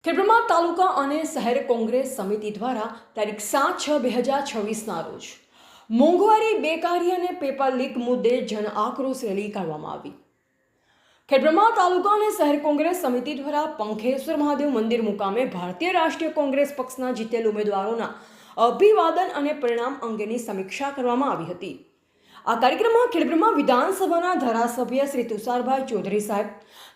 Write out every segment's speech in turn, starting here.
ખેડબ્રહ્મા તાલુકા અને શહેર કોંગ્રેસ સમિતિ દ્વારા તારીખ 7/6/2026ના રોજ મોંઘવારી, બેકારી અને પેપર લીક મુદ્દે જન આક્રોશ રેલી કાઢવામાં આવી. ખેડબ્રહ્મા તાલુકા અને શહેર કોંગ્રેસ સમિતિ દ્વારા પંખેશ્વર મહાદેવ મંદિર મુકામે ભારતીય રાષ્ટ્રીય કોંગ્રેસ પક્ષના જીતેલ ઉમેદવારોના અભિવાદન અને પરિણામ અંગેની સમીક્ષા કરવામાં આવી હતી. આ કાર્યક્રમમાં ખેડબ્રહ્મા વિધાનસભાના ધારાસભ્ય શ્રી તુષારભાઈ ચૌધરી સાહેબ,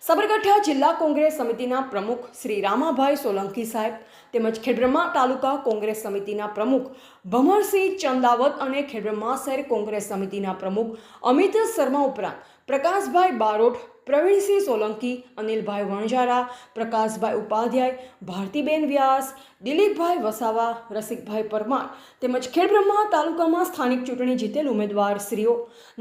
સાબરકાંઠા જિલ્લા કોંગ્રેસ સમિતિના પ્રમુખ શ્રી રામાભાઈ સોલંકી સાહેબ તેમજ ખેડબ્રહ્મા તાલુકા કોંગ્રેસ સમિતિના પ્રમુખ ભમરસિંહ ચંદાવત અને ખેડબ્રહ્મા શહેર કોંગ્રેસ સમિતિના પ્રમુખ અમિત શર્મા ઉપરાંત પ્રકાશભાઈ બારોટ, પ્રવીણસિંહ સોલંકી, અનિલભાઈ વણજારા, પ્રકાશભાઈ ઉપાધ્યાય, ભારતીબેન વ્યાસ, દિલીપભાઈ વસાવા, રસિકભાઈ પરમાર તેમજ ખેડબ્રહ્મા તાલુકામાં સ્થાનિક ચૂંટણી જીતેલ ઉમેદવાર શ્રીઓ,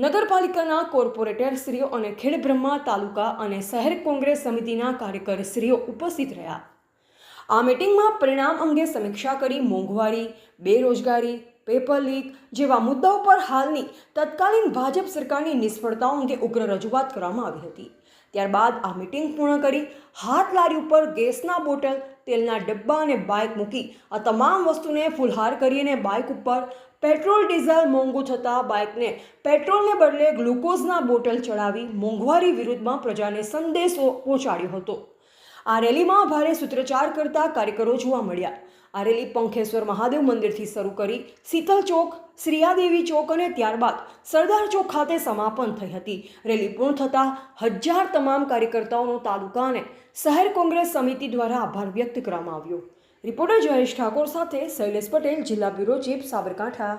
નગરપાલિકાના કોર્પોરેટર શ્રીઓ અને ખેડબ્રહ્મા તાલુકા અને શહેર કોંગ્રેસ સમિતિના કાર્યકરશ્રીઓ ઉપસ્થિત રહ્યા. આ મીટિંગમાં પરિણામ અંગે સમીક્ષા કરી મોંઘવારી, બેરોજગારી, પેપર લીક જેવા મુદ્દાઓ પર હાલની તત્કાલીન ભાજપ સરકારની નિષ્ફળતાઓ અંગે ઉગ્ર રજૂઆત કરવામાં આવી હતી. ત્યારબાદ આ મીટિંગ પૂર્ણ કરી હાથ લારી ઉપર ગેસના બોટલ, તેલના ડબ્બા અને બાઇક મૂકી આ તમામ વસ્તુને ફુલહાર કરી અને બાઇક ઉપર પેટ્રોલ ડીઝલ મોંઘું થતાં બાઇકને પેટ્રોલને બદલે ગ્લુકોઝના બોટલ ચડાવી મોંઘવારી વિરુદ્ધમાં પ્રજાને સંદેશો પહોંચાડ્યો હતો. આ રેલીમાં ભારે સૂત્રોચ્ચાર કરતા કાર્યકરો જોવા મળ્યા. આ રેલી પંખેશ્વર મહાદેવ મંદિરથી શરૂ કરી શીતલ ચોક, શ્રીયાદેવી ચોક અને ત્યારબાદ સરદાર ચોક ખાતે સમાપન થઈ હતી. રેલી પૂર્ણ થતાં 1000 તમામ કાર્યકર્તાઓનો તાલુકા અને શહેર કોંગ્રેસ સમિતિ દ્વારા આભાર વ્યક્ત કરવામાં આવ્યો. રિપોર્ટર જયેશ ઠાકોર સાથે શૈલેષ પટેલ, જિલ્લા બ્યુરો ચીફ, સાબરકાંઠા.